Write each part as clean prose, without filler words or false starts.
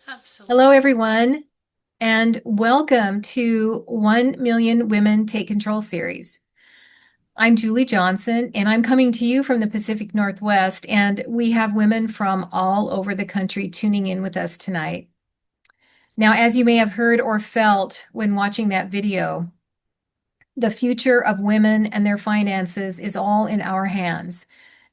Absolutely. Hello, everyone, and welcome to 1 Million Women Take Control series. I'm Julie Johnson, and I'm coming to you from the Pacific Northwest, and we have women from all over the country tuning in with us tonight. Now, as you may have heard or felt when watching that video, the future of women and their finances is all in our hands.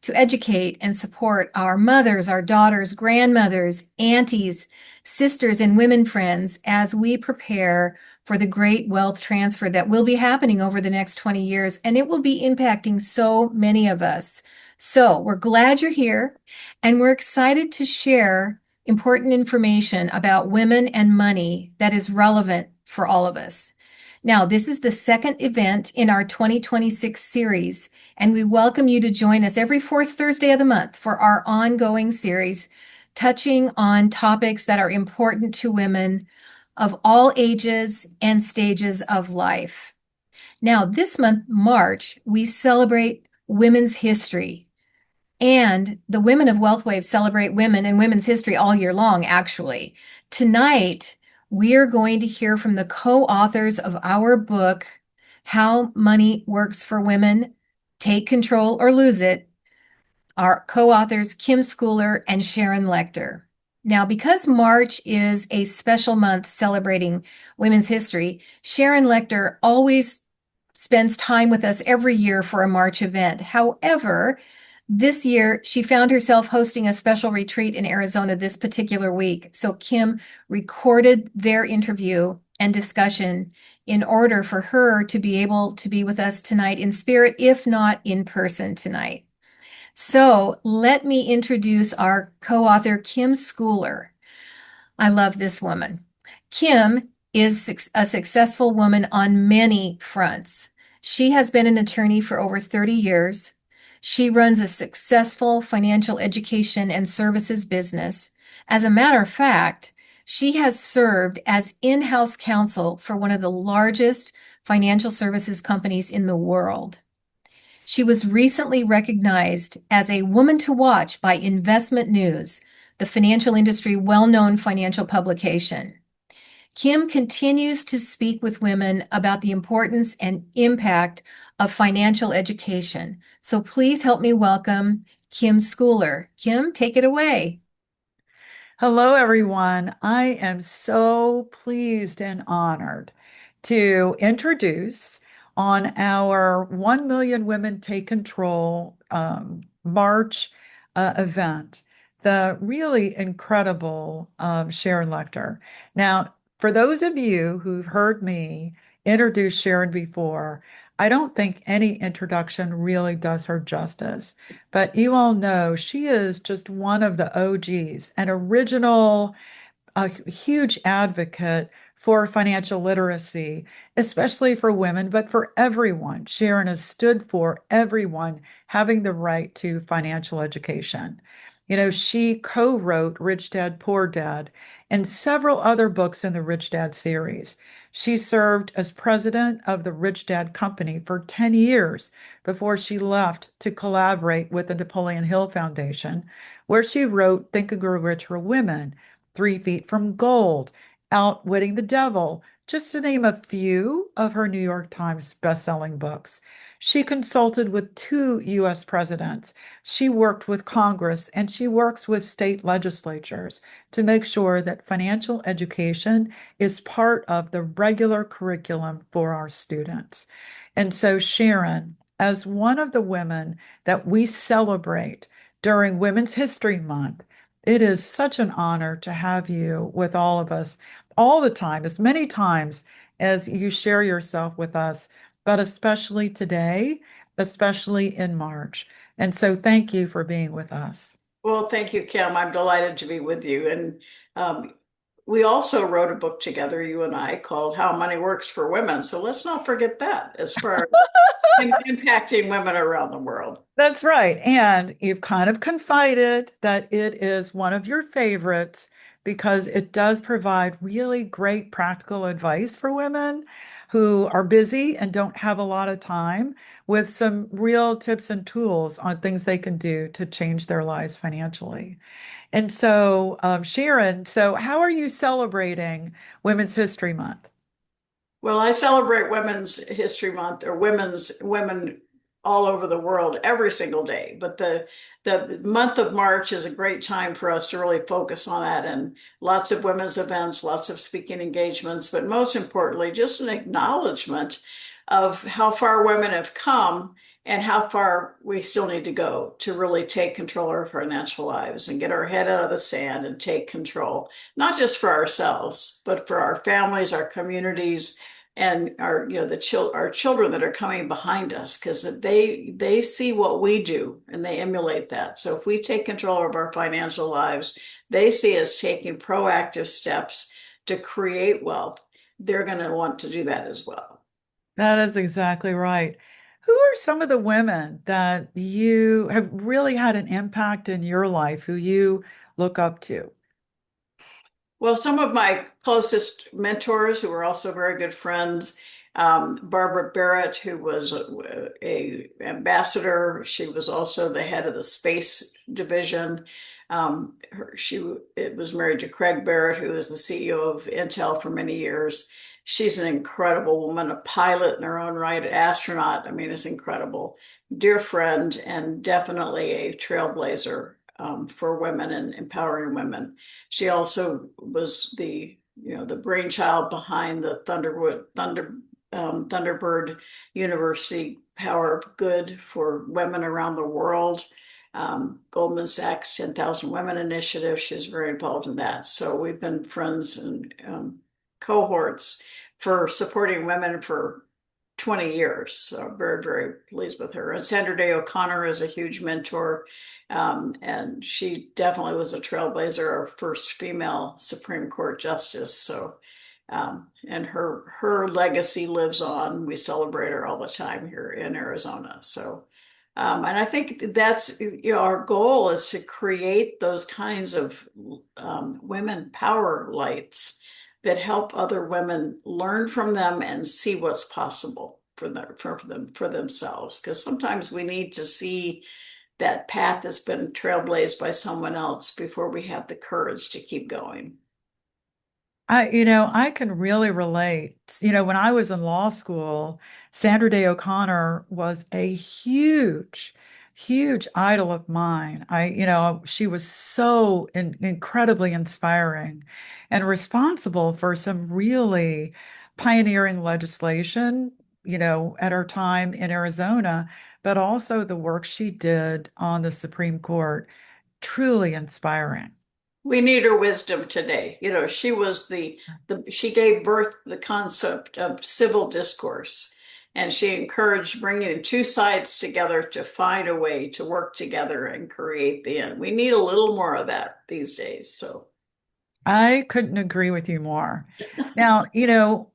To educate and support our mothers, our daughters, grandmothers, aunties, sisters, and women friends as we prepare for the great wealth transfer that will be happening over the next 20 years, and it will be impacting so many of us. So we're glad you're here, and we're excited to share important information about women and money that is relevant for all of us. Now, this is the second event in our 2026 series, and we welcome you to join us every fourth Thursday of the month for our ongoing series touching on topics that are important to women of all ages and stages of life. Now, this month, March, we celebrate women's history. And the women of WealthWave celebrate women and women's history all year long, actually. Tonight, we are going to hear from the co-authors of our book, How Money Works for Women, Take Control or Lose It, our co-authors, Kim Scouller and Sharon Lechter. Now, because March is a special month celebrating women's history, Sharon Lechter always spends time with us every year for a March event. However, this year, she found herself hosting a special retreat in Arizona this particular week. So Kim recorded their interview and discussion in order for her to be able to be with us tonight in spirit, if not in person tonight. So let me introduce our co-author, Kim Scouller. I love this woman. Kim is a successful woman on many fronts. She has been an attorney for over 30 years. She runs a successful financial education and services business. As a matter of fact, she has served as in-house counsel for one of the largest financial services companies in the world. She was recently recognized as a woman to watch by Investment News, the financial industry well-known financial publication. Kim continues to speak with women about the importance and impact of financial education. So please help me welcome Kim Scouller. Kim, take it away. Hello, everyone. I am so pleased and honored to introduce on our 1 Million Women Take Control March event the really incredible Sharon Lechter. Now, for those of you who've heard me introduce Sharon before, I don't think any introduction really does her justice. But you all know she is just one of the OGs, an original, a huge advocate for financial literacy, especially for women, but for everyone. Sharon has stood for everyone having the right to financial education. You know, she co-wrote Rich Dad, Poor Dad and several other books in the Rich Dad series. She served as president of the Rich Dad Company for 10 years before she left to collaborate with the Napoleon Hill Foundation, where she wrote Think and Grow Rich for Women, 3 Feet from Gold, Outwitting the Devil, just to name a few of her New York Times bestselling books. She consulted with two U.S. presidents. She worked with Congress and she works with state legislatures to make sure that financial education is part of the regular curriculum for our students. And so, Sharon, as one of the women that we celebrate during Women's History Month, it is such an honor to have you with all of us all the time, as many times as you share yourself with us, but especially today, especially in March. And so thank you for being with us. Well, thank you, Kim. I'm delighted to be with you. And we also wrote a book together, you and I, called How Money Works for Women. So let's not forget that as far as impacting women around the world. That's right. And you've kind of confided that it is one of your favorites because it does provide really great practical advice for women who are busy and don't have a lot of time, with some real tips and tools on things they can do to change their lives financially. And so, Sharon, so how are you celebrating Women's History Month? Well, I celebrate Women's History Month or women all over the world every single day. But the month of March is a great time for us to really focus on that, and lots of women's events, lots of speaking engagements, but most importantly, just an acknowledgement of how far women have come and how far we still need to go to really take control of our financial lives and get our head out of the sand and take control, not just for ourselves, but for our families, our communities, and our our children that are coming behind us, because they see what we do and they emulate that. So if we take control of our financial lives, they see us taking proactive steps to create wealth. They're going to want to do that as well. That is exactly right. Who are some of the women that you have really had an impact in your life, who you look up to? Well, some of my closest mentors who were also very good friends, Barbara Barrett, who was a ambassador. She was also the head of the space division. She was married to Craig Barrett, who was the CEO of Intel for many years. She's an incredible woman, a pilot in her own right, an astronaut. I mean, it's incredible. Dear friend, and definitely a trailblazer for women and empowering women. She also was the brainchild behind the Thunderbird University Power of Good for women around the world. Goldman Sachs 10,000 Women Initiative. She was very involved in that. So we've been friends and cohorts for supporting women for 20 years. So very, very pleased with her. And Sandra Day O'Connor is a huge mentor. And she definitely was a trailblazer, our first female Supreme Court justice. So, and her legacy lives on. We celebrate her all the time here in Arizona. So, and I think that's, our goal is to create those kinds of women power lights that help other women learn from them and see what's possible for themselves. Because sometimes we need to see that path has been trailblazed by someone else before we have the courage to keep going. I can really relate. When I was in law school, Sandra Day O'Connor was a huge, huge idol of mine. She was so incredibly inspiring and responsible for some really pioneering legislation, at her time in Arizona, but also the work she did on the Supreme Court, truly inspiring. We need her wisdom today. She was she gave birth to the concept of civil discourse, and she encouraged bringing two sides together to find a way to work together and create the end. We need a little more of that these days. So I couldn't agree with you more. Now,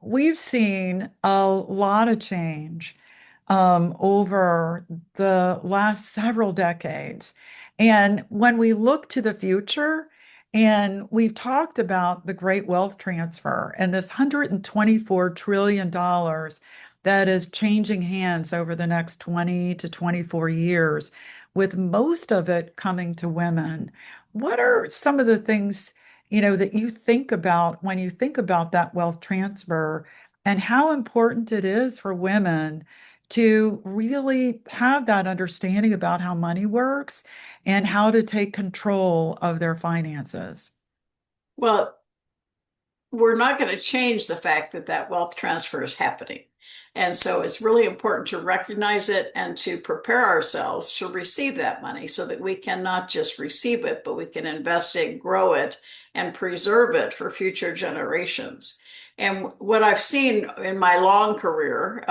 we've seen a lot of change over the last several decades. And when we look to the future, and we've talked about the great wealth transfer and this $124 trillion that is changing hands over the next 20 to 24 years, with most of it coming to women. What are some of the things, that you think about when you think about that wealth transfer, and how important it is for women to really have that understanding about how money works and how to take control of their finances? well, we're not going to change the fact that wealth transfer is happening. And so it's really important to recognize it and to prepare ourselves to receive that money so that we can not just receive it, but we can invest it, grow it, and preserve it for future generations. And what I've seen in my long career,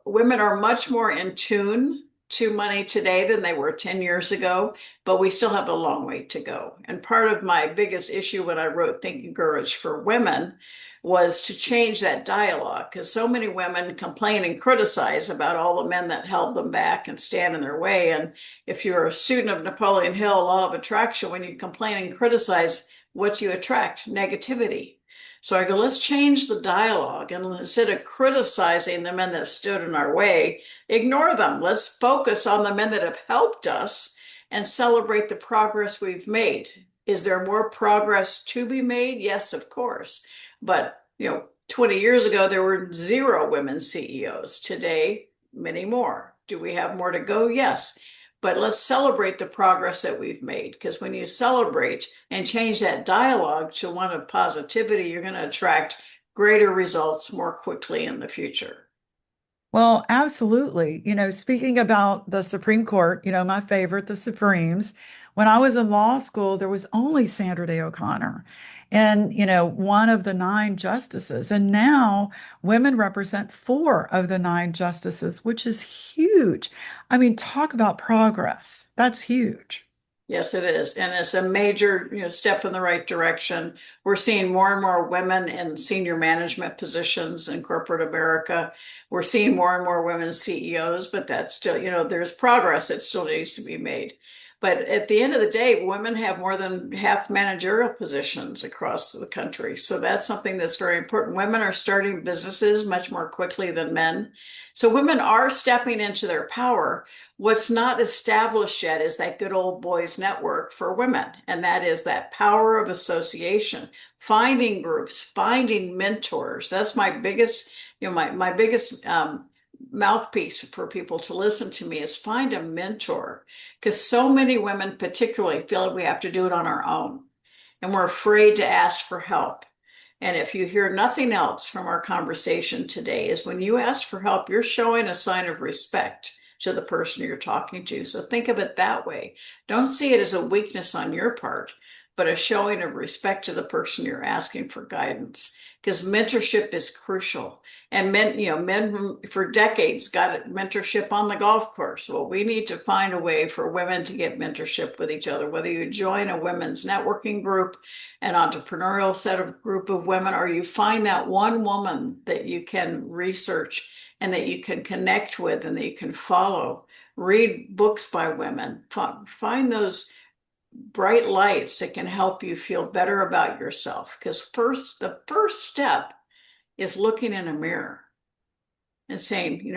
women are much more in tune to money today than they were 10 years ago, but we still have a long way to go. And part of my biggest issue when I wrote Think and Courage for Women was to change that dialogue, because so many women complain and criticize about all the men that held them back and stand in their way. And if you're a student of Napoleon Hill, Law of Attraction, when you complain and criticize, what do you attract? Negativity. So I go, let's change the dialogue. And instead of criticizing the men that stood in our way, ignore them. Let's focus on the men that have helped us and celebrate the progress we've made. Is there more progress to be made? Yes, of course. But, 20 years ago, there were zero women CEOs. Today, many more. Do we have more to go? Yes. But let's celebrate the progress that we've made, because when you celebrate and change that dialogue to one of positivity, you're going to attract greater results more quickly in the future. Well, absolutely. Speaking about the Supreme Court, my favorite, the Supremes, when I was in law school, there was only Sandra Day O'Connor and, one of the nine justices. And now women represent four of the nine justices, which is huge. I mean, talk about progress. That's huge. Yes, it is. And it's a major, step in the right direction. We're seeing more and more women in senior management positions in corporate America. We're seeing more and more women CEOs, but that's still, there's progress that still needs to be made. But at the end of the day, women have more than half managerial positions across the country. So that's something that's very important. Women are starting businesses much more quickly than men. So women are stepping into their power. What's not established yet is that good old boys network for women, and that is that power of association, finding groups, finding mentors. That's my biggest, my biggest mouthpiece for people to listen to me is find a mentor, because so many women particularly feel like we have to do it on our own, and we're afraid to ask for help. And if you hear nothing else from our conversation today, is when you ask for help, you're showing a sign of respect to the person you're talking to. So think of it that way. Don't see it as a weakness on your part, but a showing of respect to the person you're asking for guidance. Because mentorship is crucial. And men for decades got mentorship on the golf course. Well, we need to find a way for women to get mentorship with each other, whether you join a women's networking group, an entrepreneurial set of group of women, or you find that one woman that you can research and that you can connect with and that you can follow. Read books by women. Find those bright lights that can help you feel better about yourself. Because the first step is looking in a mirror and saying,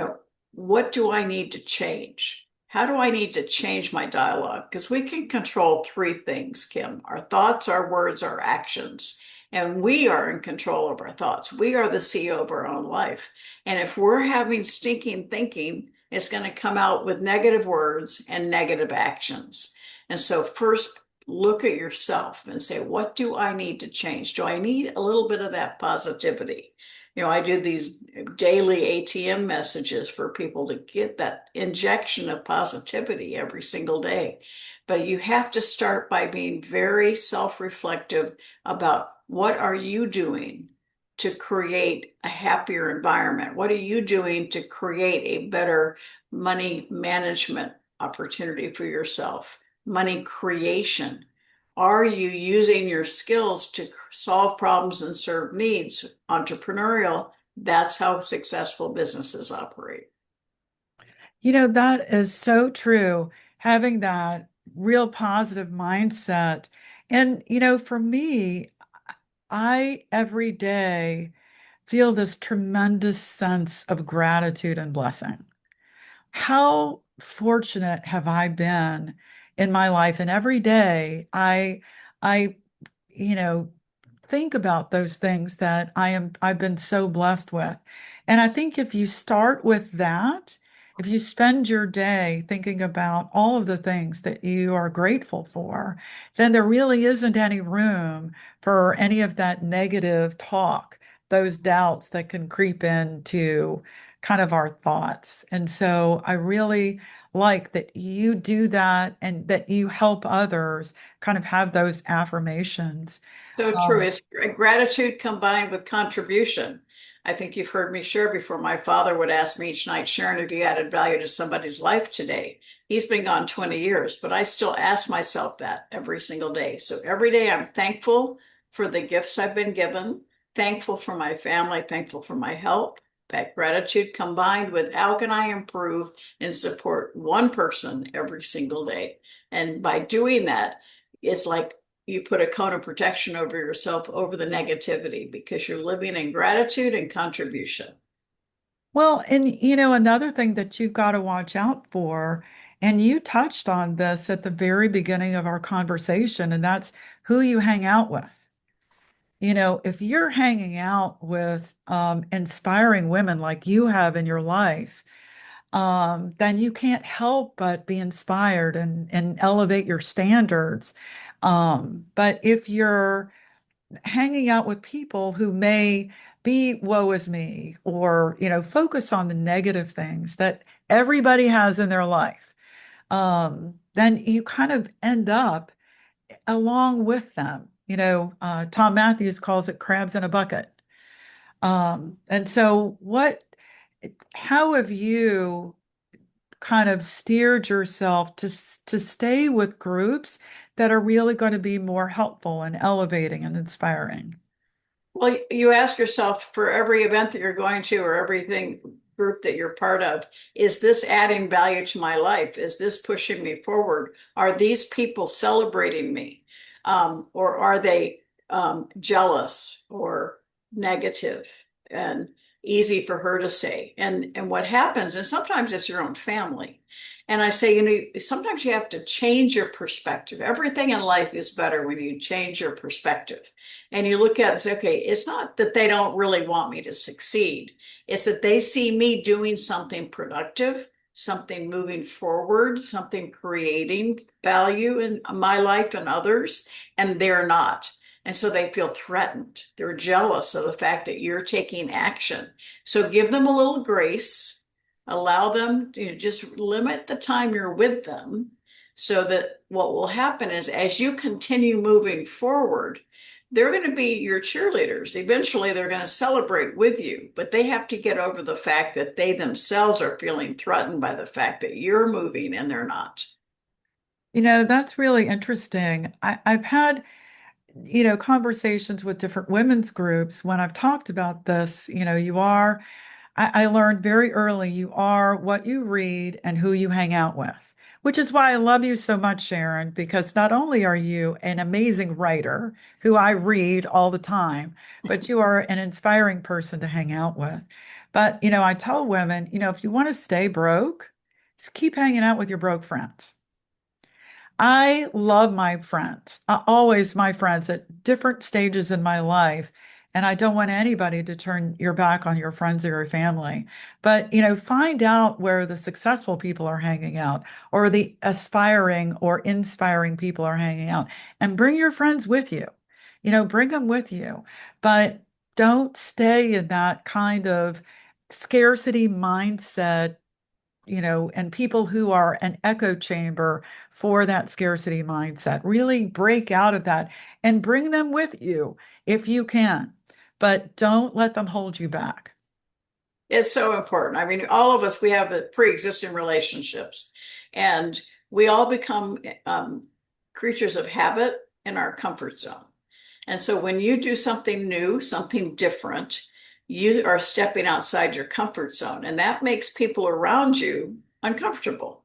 what do I need to change? How do I need to change my dialogue? Because we can control three things, Kim: our thoughts, our words, our actions. And we are in control of our thoughts. We are the CEO of our own life. And if we're having stinking thinking, it's going to come out with negative words and negative actions. And so first, look at yourself and say, what do I need to change? Do I need a little bit of that positivity? I do these daily ATM messages for people to get that injection of positivity every single day. But you have to start by being very self-reflective about what are you doing to create a happier environment? What are you doing to create a better money management opportunity for yourself? Money creation. Are you using your skills to solve problems and serve needs? Entrepreneurial, that's how successful businesses operate. That is so true, having that real positive mindset. And, for me, I every day feel this tremendous sense of gratitude and blessing. How fortunate have I been in my life? And every day I, you know, think about those things that I've been so blessed with. And I think if you start with that, if you spend your day thinking about all of the things that you are grateful for, then there really isn't any room for any of that negative talk, those doubts that can creep into kind of our thoughts. And so I really like that you do that and that you help others kind of have those affirmations. So true. Um, It's gratitude combined with contribution. I think you've heard me share before. My father would ask me each night, Sharon, have you added value to somebody's life today? He's been gone 20 years, but I still ask myself that every single day. So every day I'm thankful for the gifts I've been given, thankful for my family, thankful for my health. That gratitude combined with how can I improve and support one person every single day? And by doing that, it's like you put a cone of protection over yourself, over the negativity, because you're living in gratitude and contribution. Well, and another thing that you've got to watch out for, and you touched on this at the very beginning of our conversation, and that's who you hang out with. If you're hanging out with inspiring women like you have in your life, then you can't help but be inspired and elevate your standards. But if you're hanging out with people who may be woe is me or, focus on the negative things that everybody has in their life, then you kind of end up along with them. Tom Matthews calls it crabs in a bucket. And so how have you kind of steered yourself to stay with groups that are really going to be more helpful and elevating and inspiring? Well, you ask yourself for every event that you're going to or everything group that you're part of, is this adding value to my life? Is this pushing me forward? Are these people celebrating me? Or are they jealous or negative and easy for her to say? And what happens, and sometimes it's your own family. And I say, sometimes you have to change your perspective. Everything in life is better when you change your perspective. And you look at it and say, okay, it's not that they don't really want me to succeed. It's that they see me doing something productive, something moving forward, something creating value in my life and others, and they're not. And so they feel threatened. They're jealous of the fact that you're taking action. So give them a little grace, allow them, just limit the time you're with them so that what will happen is as you continue moving forward, they're going to be your cheerleaders. Eventually, they're going to celebrate with you, but they have to get over the fact that they themselves are feeling threatened by the fact that you're moving and they're not. That's really interesting. I've had, conversations with different women's groups when I've talked about this. I learned very early you are what you read and who you hang out with, which is why I love you so much, Sharon, because not only are you an amazing writer who I read all the time, but you are an inspiring person to hang out with. But, I tell women, if you want to stay broke, just keep hanging out with your broke friends. I love my friends, always my friends at different stages in my life. And I don't want anybody to turn your back on your friends or your family. But, find out where the successful people are hanging out or the aspiring or inspiring people are hanging out and bring your friends with you. Bring them with you. But don't stay in that kind of scarcity mindset, and people who are an echo chamber for that scarcity mindset. Really break out of that and bring them with you if you can, but don't let them hold you back. It's so important. I mean, all of us, we have pre-existing relationships, and we all become creatures of habit in our comfort zone. And so when you do something new, something different, you are stepping outside your comfort zone, and that makes people around you uncomfortable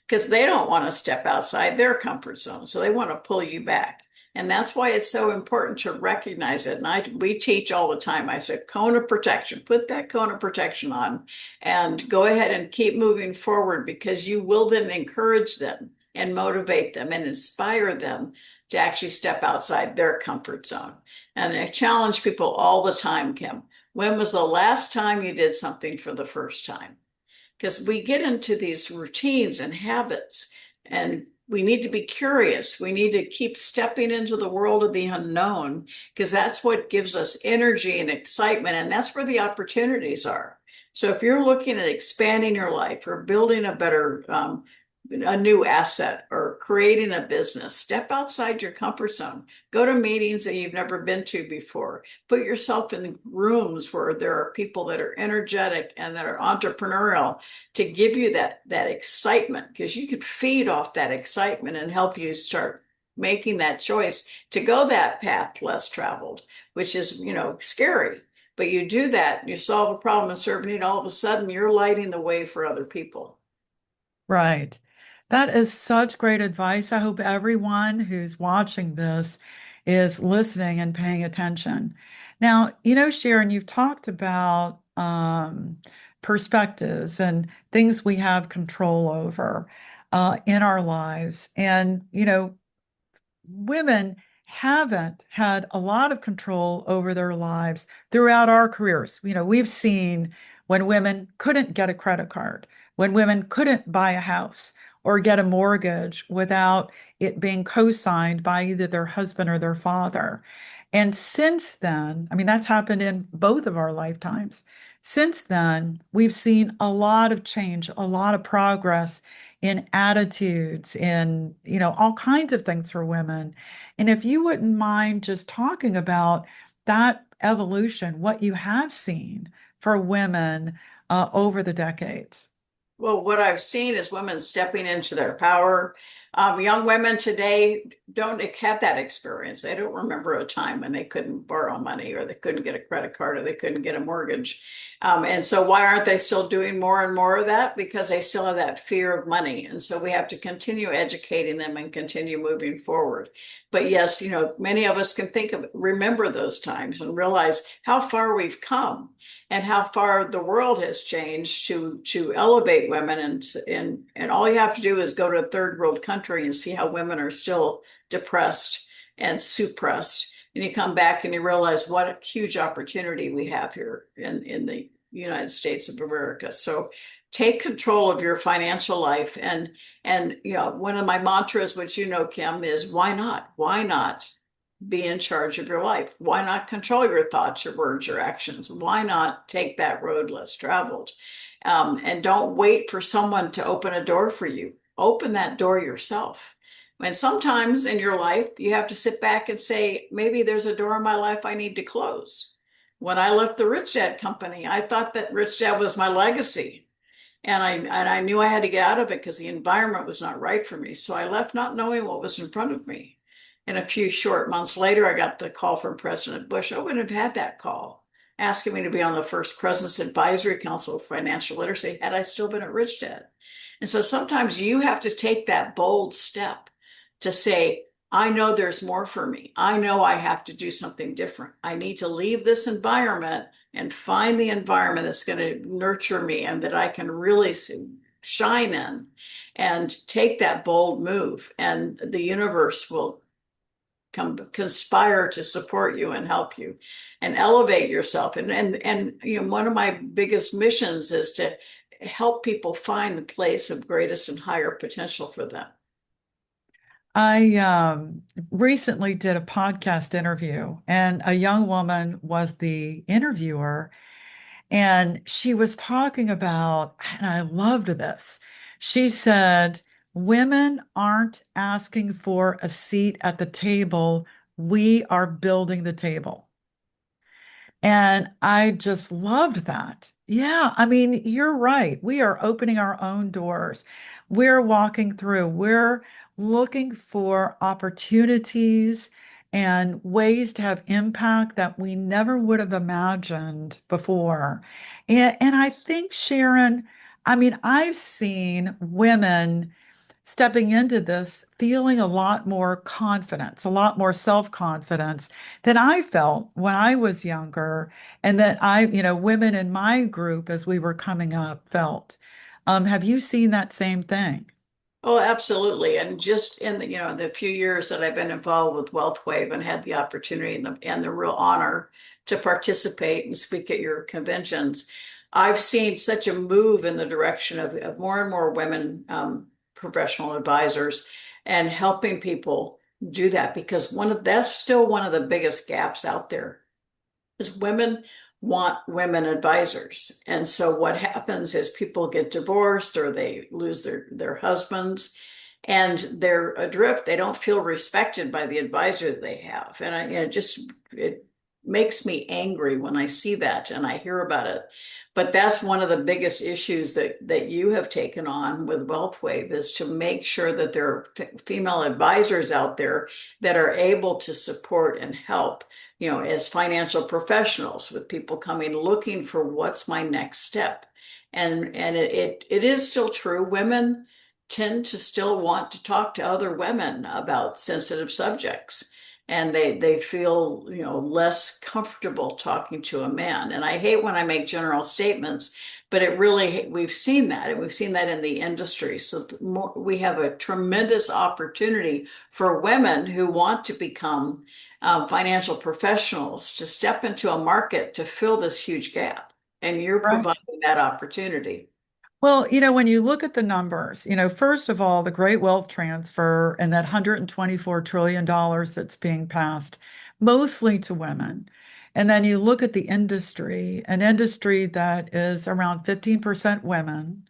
because they don't want to step outside their comfort zone. So they want to pull you back. And that's why it's so important to recognize it. And we teach all the time. I said, cone of protection, put that cone of protection on and go ahead and keep moving forward because you will then encourage them and motivate them and inspire them to actually step outside their comfort zone. And I challenge people all the time, Kim. When was the last time you did something for the first time? Because we get into these routines and habits, and we need to be curious. We need to keep stepping into the world of the unknown because that's what gives us energy and excitement, and that's where the opportunities are. So if you're looking at expanding your life or building a new asset or creating a business, step outside your comfort zone. Go to meetings that you've never been to before. Put yourself in rooms where there are people that are energetic and that are entrepreneurial to give you that excitement because you could feed off that excitement and help you start making that choice to go that path less traveled, which is, scary. But you do that, you solve a problem and serve need, all of a sudden you're lighting the way for other people. Right. That is such great advice. I hope everyone who's watching this is listening and paying attention. Now, Sharon, you've talked about perspectives and things we have control over in our lives. And, women haven't had a lot of control over their lives throughout our careers. We've seen when women couldn't get a credit card, when women couldn't buy a house or get a mortgage without it being co-signed by either their husband or their father. And since then, I mean, that's happened in both of our lifetimes. Since then, we've seen a lot of change, a lot of progress in attitudes, in, all kinds of things for women. And if you wouldn't mind just talking about that evolution, what you have seen for women over the decades. Well, what I've seen is women stepping into their power. Young women today don't have that experience. They don't remember a time when they couldn't borrow money or they couldn't get a credit card or they couldn't get a mortgage. And so why aren't they still doing more and more of that? Because they still have that fear of money. And so we have to continue educating them and continue moving forward. But yes, many of us can remember those times and realize how far we've come and how far the world has changed to elevate women, and all you have to do is go to a third world country and see how women are still depressed and suppressed, and you come back and you realize what a huge opportunity we have here in the United States of America. So take control of your financial life, and one of my mantras, which Kim, is why not be in charge of your life? Why not control your thoughts, your words, your actions? Why not take that road less traveled? And don't wait for someone to open a door for you. Open that door yourself. And sometimes in your life, you have to sit back and say, maybe there's a door in my life I need to close. When I left the Rich Dad company, I thought that Rich Dad was my legacy. And I knew I had to get out of it because the environment was not right for me. So I left not knowing what was in front of me. And a few short months later, I got the call from President Bush. I wouldn't have had that call asking me to be on the first President's Advisory Council for Financial Literacy had I still been at Rich Dad. And so sometimes you have to take that bold step to say, I know there's more for me. I know I have to do something different. I need to leave this environment and find the environment that's going to nurture me and that I can really shine in, and take that bold move. And the universe will conspire to support you and help you and elevate yourself. And one of my biggest missions is to help people find the place of greatest and higher potential for them. I recently did a podcast interview, and a young woman was the interviewer, and she was talking about, and I loved this. She said, women aren't asking for a seat at the table, we are building the table. And I just loved that. Yeah, I mean, you're right. We are opening our own doors. We're walking through, we're looking for opportunities and ways to have impact that we never would have imagined before. And I think, Sharon, I mean, I've seen women stepping into this feeling a lot more confidence, a lot more self-confidence than I felt when I was younger, and that women in my group as we were coming up felt. Have you seen that same thing? Oh, absolutely. And just in the few years that I've been involved with WealthWave and had the opportunity and the real honor to participate and speak at your conventions, I've seen such a move in the direction of more and more women professional advisors and helping people do that, because that's still one of the biggest gaps out there is women want women advisors. And so what happens is people get divorced or they lose their husbands and they're adrift. They don't feel respected by the advisor that they have. And it makes me angry when I see that and I hear about it. But that's one of the biggest issues that you have taken on with WealthWave, is to make sure that there are female advisors out there that are able to support and help, as financial professionals, with people coming looking for what's my next step. And it is still true. Women tend to still want to talk to other women about sensitive subjects. And they feel, less comfortable talking to a man. And I hate when I make general statements, but we've seen that, and we've seen that in the industry. So we have a tremendous opportunity for women who want to become financial professionals to step into a market to fill this huge gap. And you're Right. providing that opportunity. Well, when you look at the numbers, first of all, the great wealth transfer and that $124 trillion that's being passed mostly to women. And then you look at the industry, an industry that is around 15% women.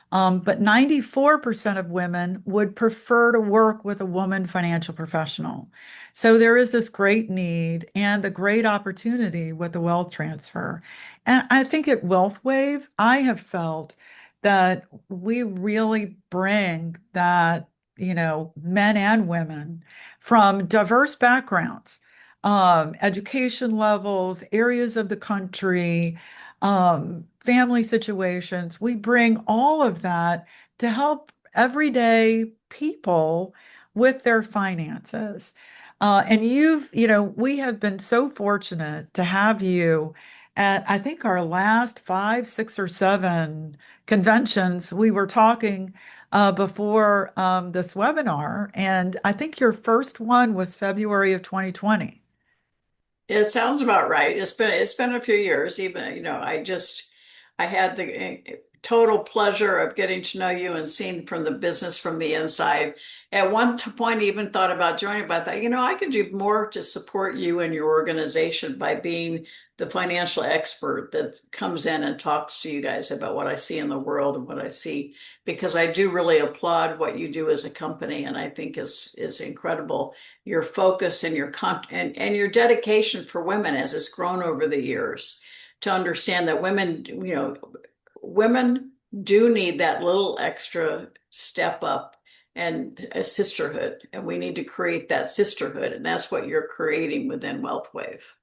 But 94% of women would prefer to work with a woman financial professional. So there is this great need and a great opportunity with the wealth transfer. And I think at Wealth Wave, I have felt that we really bring that, men and women from diverse backgrounds, education levels, areas of the country, family situations. We bring all of that to help everyday people with their finances. And we have been so fortunate to have you at, I think, our last five, six, or seven conventions. We were talking before this webinar, and I think your first one was February of 2020. It sounds about right. It's been a few years. Even, I had the total pleasure of getting to know you and seeing from the business from the inside. At one point, I even thought about joining, but I thought, I could do more to support you and your organization by being the financial expert that comes in and talks to you guys about what I see in the world and what I see, because I do really applaud what you do as a company, and I think is incredible. Your focus and and your dedication for women as it's grown over the years, to understand that women do need that little extra step up and a sisterhood, and we need to create that sisterhood, and that's what you're creating within Wealth Wave.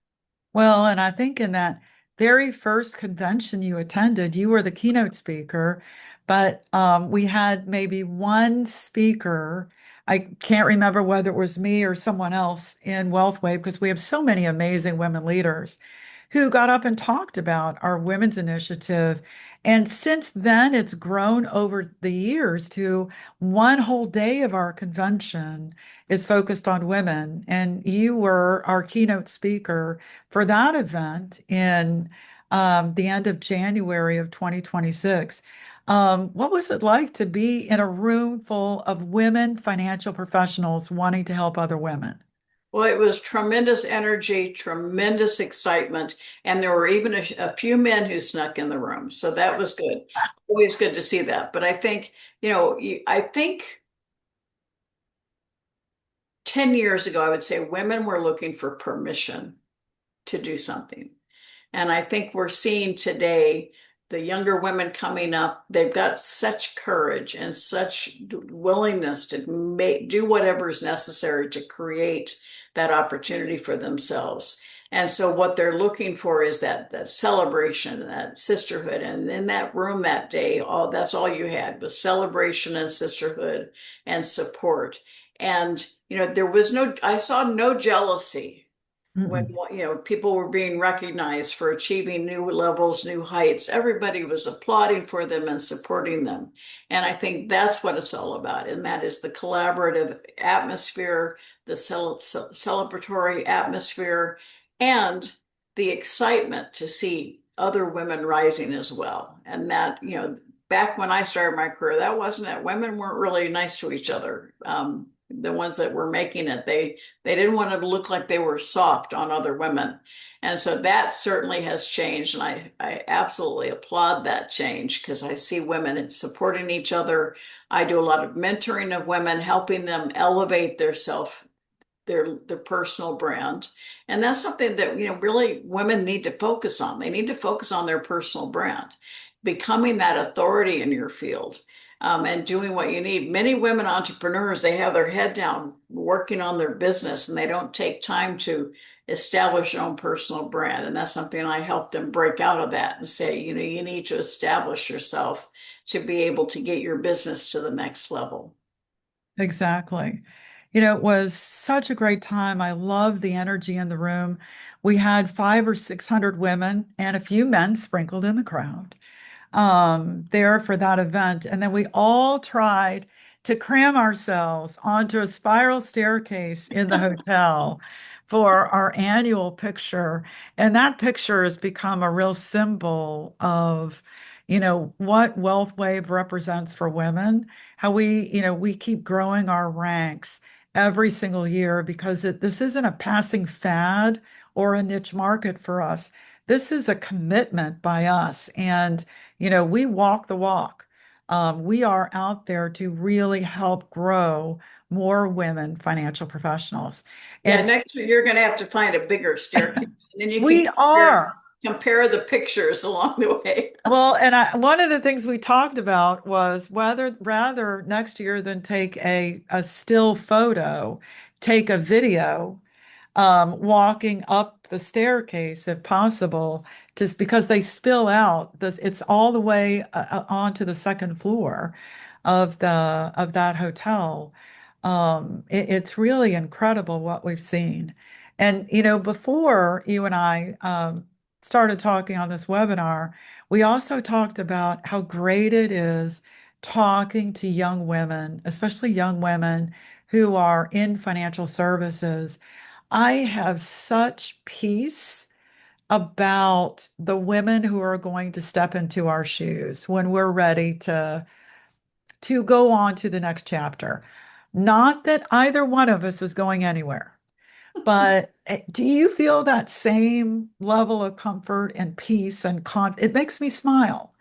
Well, and I think in that very first convention you attended, you were the keynote speaker, but we had maybe one speaker. I can't remember whether it was me or someone else in Wealth Wave, because we have so many amazing women leaders who got up and talked about our women's initiative. And since then, it's grown over the years to one whole day of our convention is focused on women. And you were our keynote speaker for that event in the end of January of 2026. What was it like to be in a room full of women financial professionals wanting to help other women? Well, it was tremendous energy, tremendous excitement, and there were even a few men who snuck in the room. So that was good. Always good to see that. But I think, I think 10 years ago, I would say women were looking for permission to do something. And I think we're seeing today the younger women coming up, they've got such courage and such willingness to do whatever is necessary to create that opportunity for themselves. And so what they're looking for is that celebration, that sisterhood. And in that room that day, that's all you had was celebration and sisterhood and support. And, I saw no jealousy when Mm-mm. people were being recognized for achieving new levels, new heights. Everybody was applauding for them and supporting them, and I think that's what it's all about, and that is the collaborative atmosphere, the celebratory atmosphere, and the excitement to see other women rising as well. And that, back when I started my career, that wasn't it. Women weren't really nice to each other. The ones that were making it, they didn't want to look like they were soft on other women. And so that certainly has changed. And I absolutely applaud that change, because I see women supporting each other. I do a lot of mentoring of women, helping them elevate their personal brand. And that's something that, really women need to focus on. They need to focus on their personal brand, becoming that authority in your field, and doing what you need. Many women entrepreneurs, they have their head down working on their business, and they don't take time to establish your own personal brand. And that's something I help them break out of that and say, you need to establish yourself to be able to get your business to the next level. Exactly. It was such a great time. I loved the energy in the room. We had 500 or 600 women and a few men sprinkled in the crowd there for that event. And then we all tried to cram ourselves onto a spiral staircase in the hotel for our annual picture. And that picture has become a real symbol of, what Wealth Wave represents for women, how we keep growing our ranks every single year because this isn't a passing fad or a niche market for us. This is a commitment by us. And we walk the walk. We are out there to really help grow more women financial professionals. Yeah, And next year you're going to have to find a bigger staircase, and then you can we are. compare the pictures along the way. Well, and one of the things we talked about was whether rather next year than take a still photo, take a video walking up the staircase if possible, just because they spill out. It's all the way onto the second floor of that hotel. It's really incredible what we've seen. And before you and I started talking on this webinar, we also talked about how great it is talking to young women, especially young women who are in financial services. I have such peace about the women who are going to step into our shoes when we're ready to go on to the next chapter. Not that either one of us is going anywhere, but do you feel that same level of comfort and peace and it makes me smile.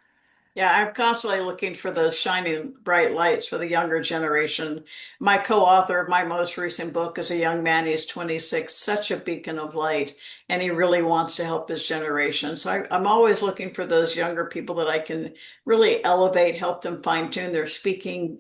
Yeah, I'm constantly looking for those shining bright lights for the younger generation. My co-author of my most recent book is a young man. He's 26, such a beacon of light, and he really wants to help his generation. So I'm always looking for those younger people that I can really elevate, help them fine-tune their speaking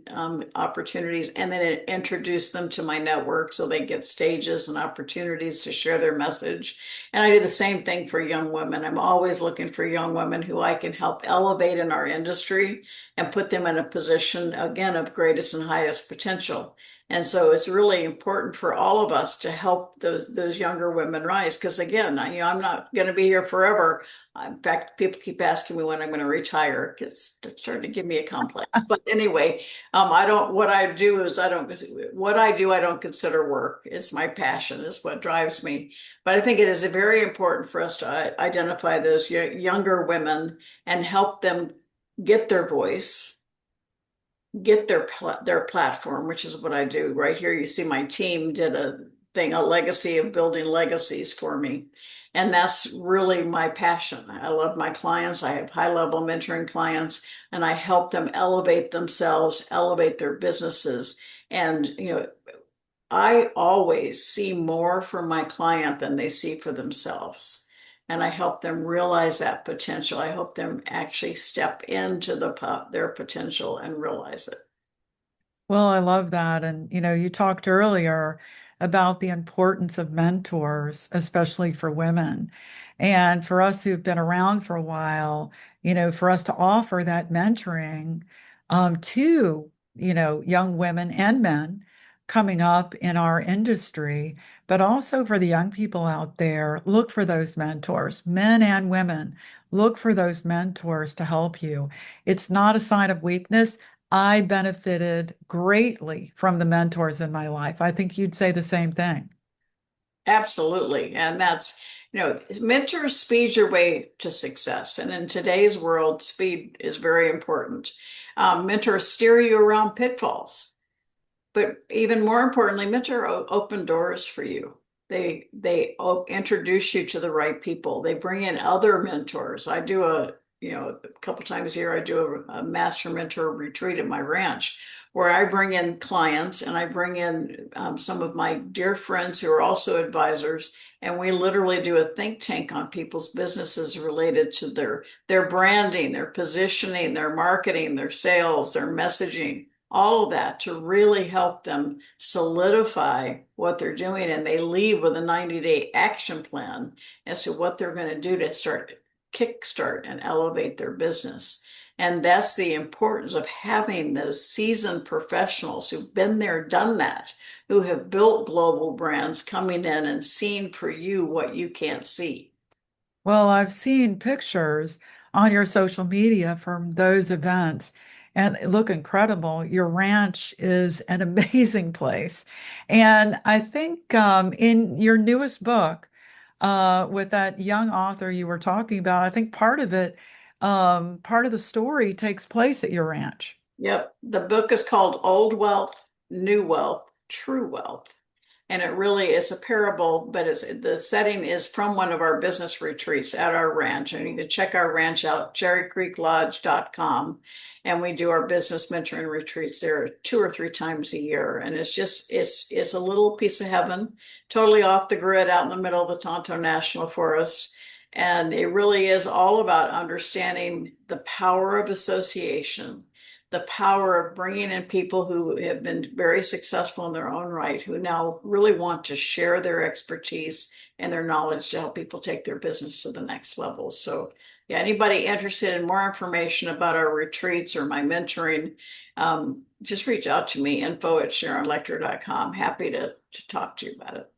opportunities, and then introduce them to my network so they get stages and opportunities to share their message. And I do the same thing for young women. I'm always looking for young women who I can help elevate in our industry and put them in a position, again, of greatest and highest potential. And so it's really important for all of us to help those younger women rise. Because again, I'm not going to be here forever. In fact, people keep asking me when I'm going to retire. It's starting to give me a complex. But anyway, I don't. What I do is I don't. What I do, I don't consider work. It's my passion. It's what drives me. But I think it is very important for us to identify those younger women and help them get their voice, get their platform, which is what I do. Right here, you see my team did a legacy of building legacies for me. And that's really my passion. I love my clients. I have high level mentoring clients, and I help them elevate themselves, elevate their businesses. And, I always see more for my client than they see for themselves. And I help them realize that potential. I help them actually step into their potential and realize it. Well, I love that. And, you talked earlier about the importance of mentors, especially for women. And for us who've been around for a while, for us to offer that mentoring to, young women and men coming up in our industry, but also for the young people out there, look for those mentors, men and women. Look for those mentors to help you. It's not a sign of weakness. I benefited greatly from the mentors in my life. I think you'd say the same thing. Absolutely. And that's, mentors speed your way to success. And in today's world, speed is very important. Mentors steer you around pitfalls. But even more importantly, mentor open doors for you. They introduce you to the right people. They bring in other mentors. I do a couple times a year, I do a master mentor retreat at my ranch where I bring in clients and I bring in some of my dear friends who are also advisors. And we literally do a think tank on people's businesses related to their branding, their positioning, their marketing, their sales, their messaging. all of that to really help them solidify what they're doing. And they leave with a 90-day action plan as to what they're going to do to start, kickstart, and elevate their business. And that's the importance of having those seasoned professionals who've been there, done that, who have built global brands coming in and seeing for you what you can't see. Well, I've seen pictures on your social media from those events and they look incredible. Your ranch is an amazing place. And I think in your newest book, with that young author you were talking about, I think part of the story takes place at your ranch. Yep. The book is called Old Wealth, New Wealth, True Wealth. And it really is a parable, but the setting is from one of our business retreats at our ranch. And you can check our ranch out, cherrycreeklodge.com. And we do our business mentoring retreats there 2 or 3 times a year. And it's a little piece of heaven, totally off the grid out in the middle of the Tonto National Forest. And it really is all about understanding the power of association, the power of bringing in people who have been very successful in their own right, who now really want to share their expertise and their knowledge to help people take their business to the next level. So, yeah, anybody interested in more information about our retreats or my mentoring, just reach out to me, info@sharonlechter.com. Happy to talk to you about it.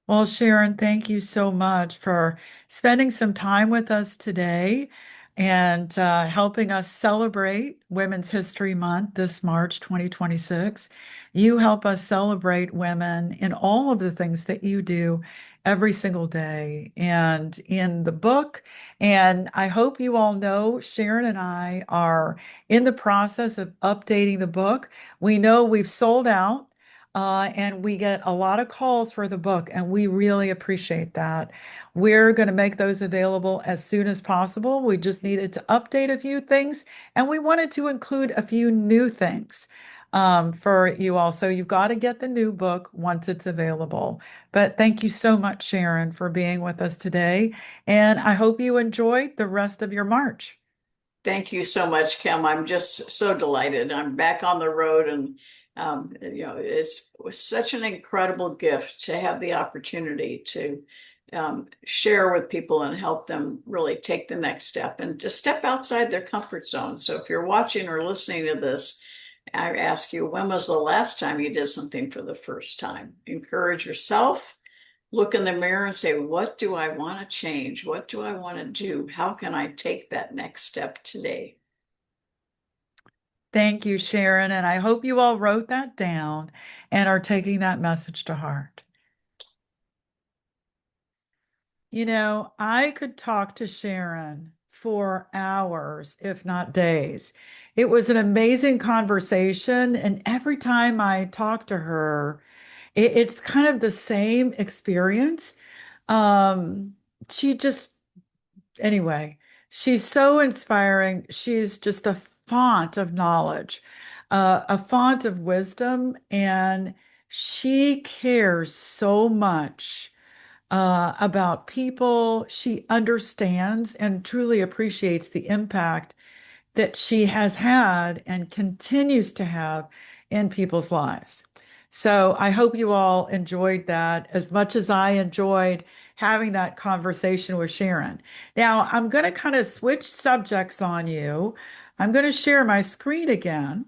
Well, Sharon, thank you so much for spending some time with us today and helping us celebrate Women's History Month this March 2026. You help us celebrate women in all of the things that you do every single day and in the book. And I hope you all know Sharon and I are in the process of updating the book. We know we've sold out. And we get a lot of calls for the book, and we really appreciate that. We're going to make those available as soon as possible. We just needed to update a few things, and we wanted to include a few new things for you all. So you've got to get the new book once it's available. But thank you so much, Sharon, for being with us today. And I hope you enjoy the rest of your March. Thank you so much, Kim. I'm just so delighted. I'm back on the road, and it was such an incredible gift to have the opportunity to share with people and help them really take the next step and just step outside their comfort zone. So, if you're watching or listening to this, I ask you, when was the last time you did something for the first time? Encourage yourself. Look in the mirror and say, what do I want to change? What do I want to do? How can I take that next step today? Thank you, Sharon. And I hope you all wrote that down and are taking that message to heart. You know, I could talk to Sharon for hours, if not days. It was an amazing conversation. And every time I talk to her, it's kind of the same experience. Um, she just, anyway, she's so inspiring. She's just a font of knowledge, a font of wisdom, and she cares so much about people. She understands and truly appreciates the impact that she has had and continues to have in people's lives. So I hope you all enjoyed that as much as I enjoyed having that conversation with Sharon. Now, I'm going to kind of switch subjects on you. I'm going to share my screen again.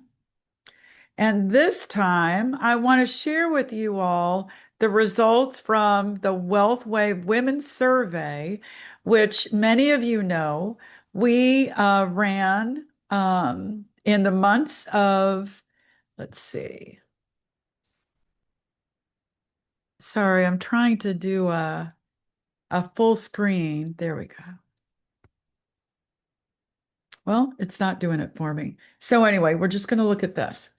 And this time, I want to share with you all the results from the Wealth Wave Women's Survey, which many of you know we ran in the months of, let's see, sorry, I'm trying to do a full screen. There we go. Well, it's not doing it for me. So anyway, we're just going to look at this.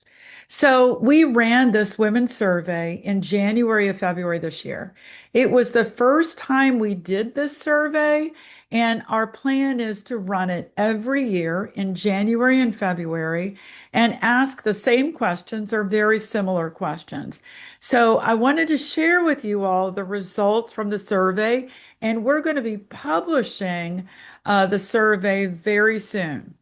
So we ran this women's survey in January of February this year. It was the first time we did this survey, and our plan is to run it every year in January and February and ask the same questions or very similar questions. So I wanted to share with you all the results from the survey, and we're going to be publishing the survey very soon.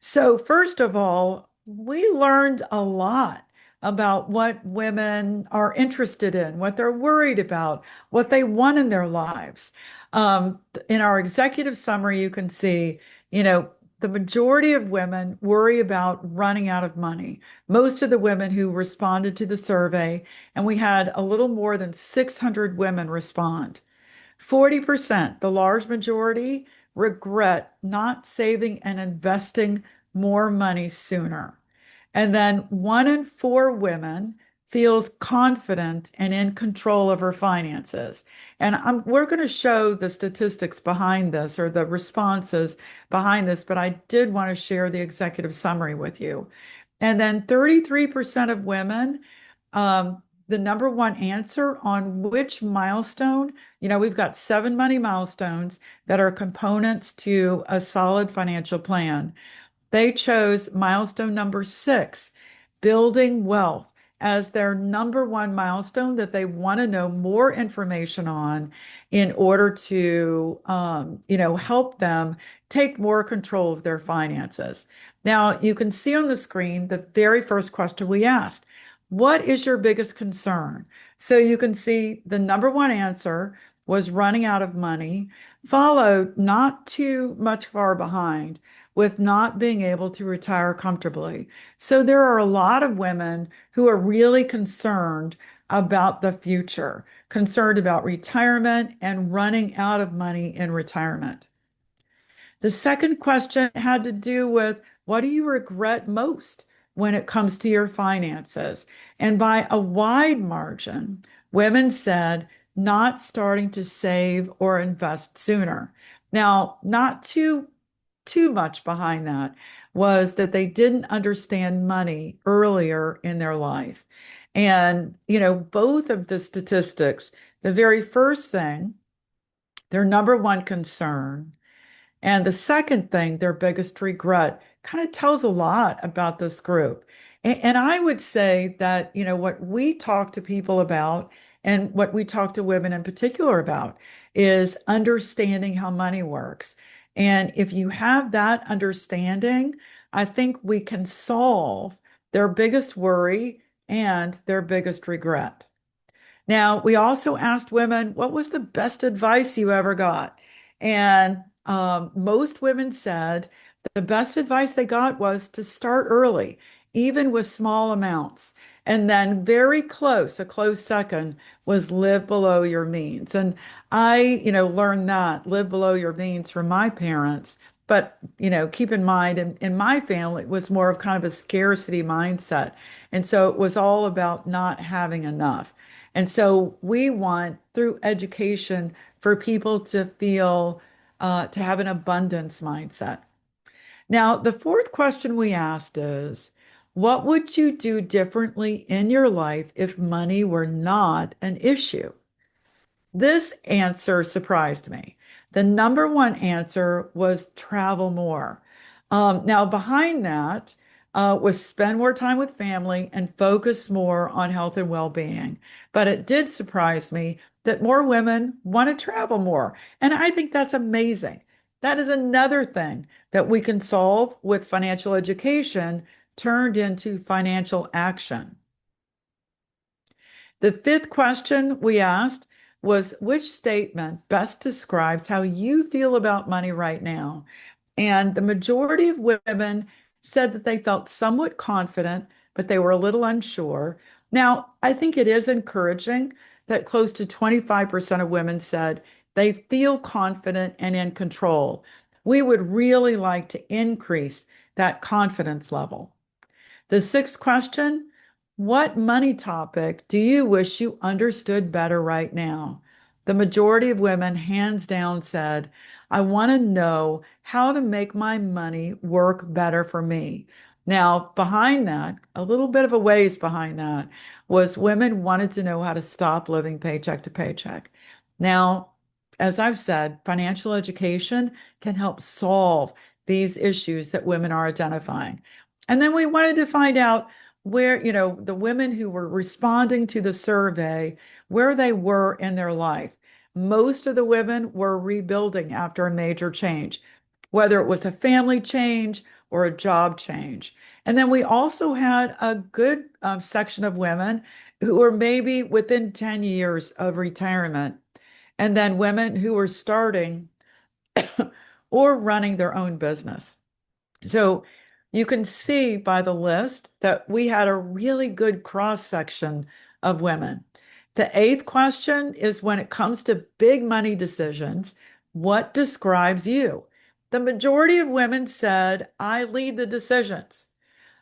So first of all, we learned a lot about what women are interested in, what they're worried about, what they want in their lives. In our executive summary, you can see, you know, the majority of women worry about running out of money. Most of the women who responded to the survey, and we had a little more than 600 women respond. 40%, the large majority, regret not saving and investing more money sooner. And then 1 in 4 women feels confident and in control of her finances. And we're going to show the statistics behind this or the responses behind this, but I did want to share the executive summary with you. And then 33% of women, the number one answer on which milestone, we've got 7 money milestones that are components to a solid financial plan. They chose milestone number 6, building wealth, as their number one milestone that they want to know more information on in order to, help them take more control of their finances. Now, you can see on the screen the very first question we asked. What is your biggest concern? So you can see the number one answer was running out of money, followed not too much far behind with not being able to retire comfortably. So there are a lot of women who are really concerned about the future, concerned about retirement and running out of money in retirement. The second question had to do with what do you regret most when it comes to your finances? And by a wide margin, women said not starting to save or invest sooner. Now, not too much behind that was that they didn't understand money earlier in their life. And, both of the statistics, the very first thing, their number one concern, and the second thing, their biggest regret, kind of tells a lot about this group. And I would say that, what we talk to people about and what we talk to women in particular about is understanding how money works. And if you have that understanding, I think we can solve their biggest worry and their biggest regret. Now, we also asked women, what was the best advice you ever got? And most women said the best advice they got was to start early, even with small amounts. And then a close second was live below your means. And I, learned that live below your means from my parents. But, keep in mind, in my family, it was more of kind of a scarcity mindset. And so it was all about not having enough. And so we want, through education, for people to feel, to have an abundance mindset. Now, the fourth question we asked is, what would you do differently in your life if money were not an issue? This answer surprised me. The number one answer was travel more. Now, behind that was spend more time with family and focus more on health and well-being. But it did surprise me that more women want to travel more. And I think that's amazing. That is another thing that we can solve with financial education turned into financial action. The fifth question we asked was, which statement best describes how you feel about money right now? And the majority of women said that they felt somewhat confident, but they were a little unsure. Now, I think it is encouraging that close to 25% of women said they feel confident and in control. We would really like to increase that confidence level. The sixth question, what money topic do you wish you understood better right now? The majority of women, hands down, said, I want to know how to make my money work better for me. Now, behind that, a little bit of a ways behind that, was women wanted to know how to stop living paycheck to paycheck. Now, as I've said, financial education can help solve these issues that women are identifying. And then we wanted to find out where, the women who were responding to the survey, where they were in their life. Most of the women were rebuilding after a major change, whether it was a family change or a job change. And then we also had a good section of women who were maybe within 10 years of retirement, and then women who were starting or running their own business. So you can see by the list that we had a really good cross section of women. The eighth question is, when it comes to big money decisions, what describes you? The majority of women said, I lead the decisions,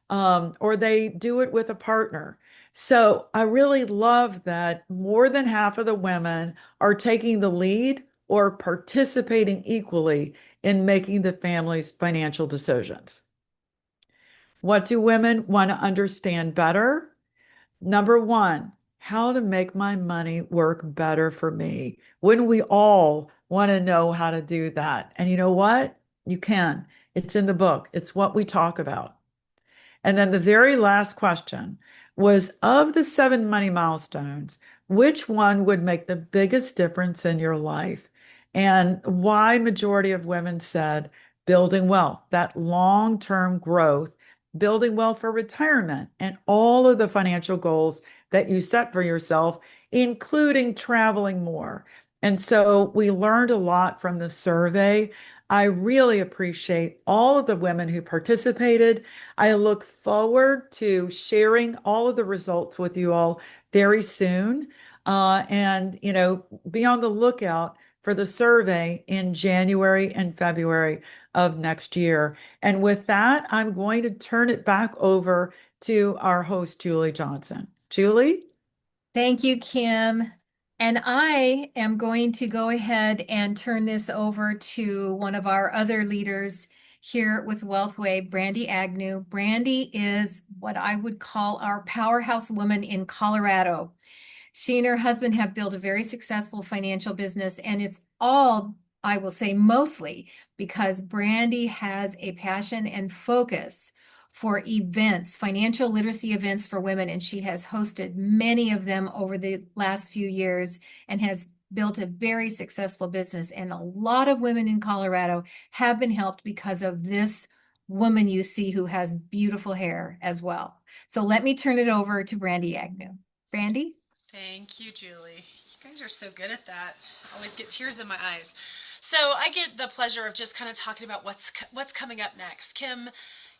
or they do it with a partner. So I really love that more than half of the women are taking the lead or participating equally in making the family's financial decisions. What do women want to understand better? Number one, how to make my money work better for me. Wouldn't we all want to know how to do that? And you know what? You can. It's in the book. It's what we talk about. And then the very last question was, of the 7 money milestones, which one would make the biggest difference in your life? And why majority of women said building wealth, that long-term growth, building wealth for retirement, and all of the financial goals that you set for yourself, including traveling more. And so we learned a lot from the survey. I really appreciate all of the women who participated. I look forward to sharing all of the results with you all very soon. And, be on the lookout for the survey in January and February of next year. And with that, I'm going to turn it back over to our host, Julie Johnson. Julie? Thank you, Kim. And I am going to go ahead and turn this over to one of our other leaders here with Wealthway, Brandy Agnew. Brandy is what I would call our powerhouse woman in Colorado. She and her husband have built a very successful financial business, and it's all, I will say, mostly because Brandy has a passion and focus for events, financial literacy events for women, and she has hosted many of them over the last few years and has built a very successful business. And a lot of women in Colorado have been helped because of this woman you see who has beautiful hair as well. So let me turn it over to Brandy Agnew. Brandy? Thank you, Julie. You guys are so good at that. I always get tears in my eyes. So I get the pleasure of just kind of talking about what's coming up next. Kim,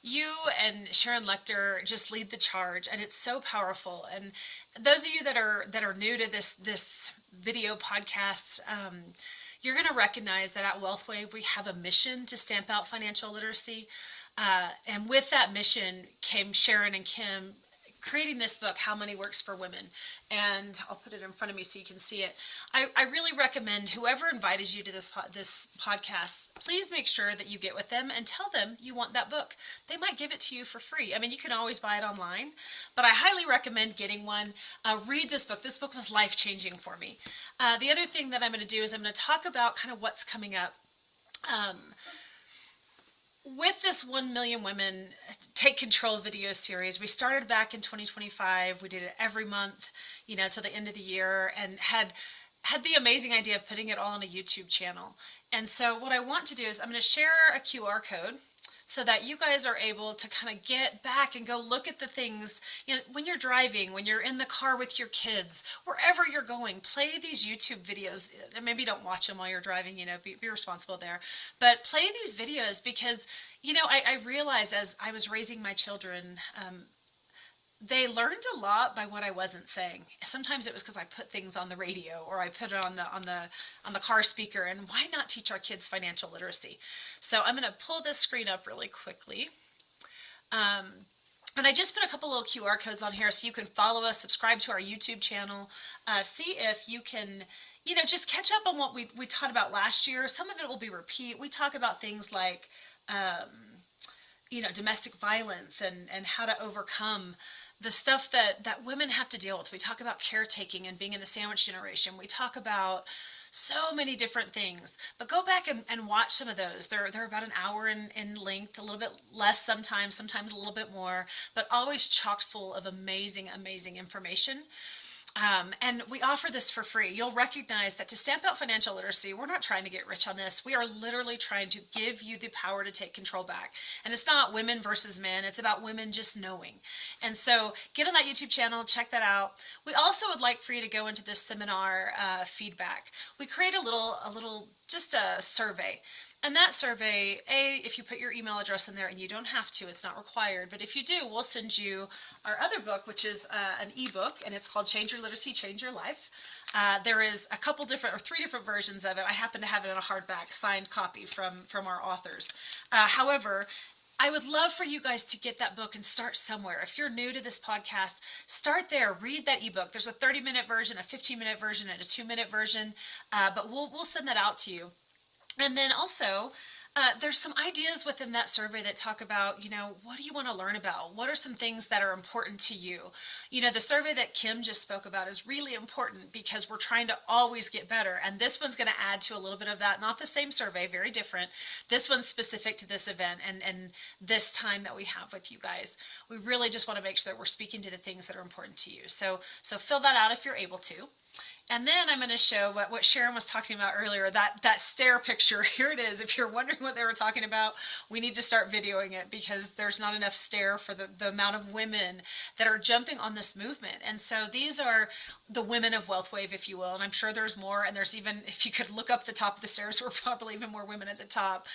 you and Sharon Lechter just lead the charge, and it's so powerful. And those of you that are new to this video podcast, you're going to recognize that at WealthWave we have a mission to stamp out financial literacy, and with that mission came Sharon and Kim creating this book, How Money Works for Women. And I'll put it in front of me so you can see it. I really recommend whoever invited you to this podcast, please make sure that you get with them and tell them you want that book. They might give it to you for free. I mean, you can always buy it online, but I highly recommend getting one. Read this book. This book was life-changing for me. The other thing that I'm going to do is I'm going to talk about kind of what's coming up. With this 1 Million Women Take Control video series, we started back in 2025. We did it every month, till the end of the year, and had the amazing idea of putting it all on a YouTube channel. And so what I want to do is I'm going to share a QR code so that you guys are able to kind of get back and go look at the things, when you're driving, when you're in the car with your kids, wherever you're going, play these YouTube videos. And maybe don't watch them while you're driving, be responsible there. But play these videos because, I realized as I was raising my children, they learned a lot by what I wasn't saying. Sometimes it was because I put things on the radio or I put it on the car speaker. And why not teach our kids financial literacy? So I'm going to pull this screen up really quickly. And I just put a couple little QR codes on here so you can follow us, subscribe to our YouTube channel, see if you can, just catch up on what we taught about last year. Some of it will be repeat. We talk about things like, domestic violence and how to overcome the stuff that women have to deal with. We talk about caretaking and being in the sandwich generation. We talk about so many different things, but go back and watch some of those. They're about an hour in length, a little bit less sometimes a little bit more, but always chock full of amazing, amazing information. And we offer this for free. You'll recognize that to stamp out financial literacy, we're not trying to get rich on this. We are literally trying to give you the power to take control back. And it's not women versus men, it's about women just knowing. And so get on that YouTube channel, check that out. We also would like for you to go into this seminar feedback. We create a little, just a survey. And that survey, if you put your email address in there, and you don't have to, it's not required, but if you do, we'll send you our other book, which is an ebook, and it's called Change Your Literacy, Change Your Life. There is a couple different, or 3 different versions of it. I happen to have it in a hardback signed copy from our authors. However, I would love for you guys to get that book and start somewhere. If you're new to this podcast, start there. Read that ebook. There's a 30-minute version, a 15-minute version, and a 2-minute version, but we'll send that out to you. And then also, there's some ideas within that survey that talk about, what do you want to learn about? What are some things that are important to you? The survey that Kim just spoke about is really important because we're trying to always get better. And this one's going to add to a little bit of that. Not the same survey, very different. This one's specific to this event and this time that we have with you guys. We really just want to make sure that we're speaking to the things that are important to you. So fill that out if you're able to. And then I'm going to show what Sharon was talking about earlier, that stair picture. Here it is. If you're wondering what they were talking about, we need to start videoing it because there's not enough stair for the amount of women that are jumping on this movement. And so these are the women of Wealth Wave, if you will. And I'm sure there's more. And there's even, if you could look up the top of the stairs, we're probably even more women at the top.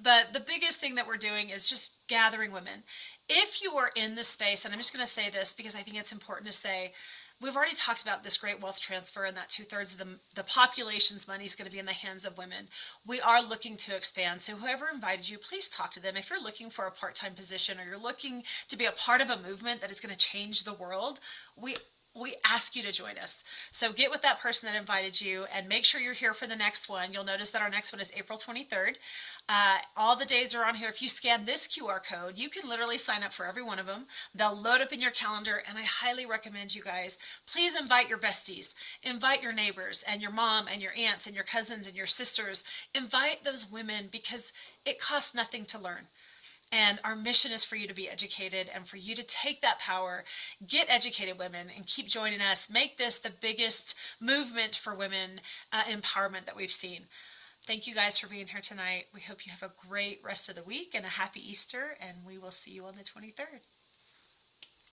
But the biggest thing that we're doing is just gathering women. If you are in this space, and I'm just going to say this because I think it's important to say, we've already talked about this great wealth transfer and that 2/3 of the population's money is going to be in the hands of women. We are looking to expand. So whoever invited you, please talk to them. If you're looking for a part-time position or you're looking to be a part of a movement that is going to change the world, we ask you to join us. So get with that person that invited you and make sure you're here for the next one. You'll notice that our next one is April 23rd. All the days are on here. If you scan this QR code, you can literally sign up for every one of them. They'll load up in your calendar, and I highly recommend you guys, please invite your besties, invite your neighbors and your mom and your aunts and your cousins and your sisters. Invite those women because it costs nothing to learn. And our mission is for you to be educated and for you to take that power, get educated women, and keep joining us. Make this the biggest movement for women empowerment that we've seen. Thank you guys for being here tonight. We hope you have a great rest of the week and a happy Easter, and we will see you on the 23rd.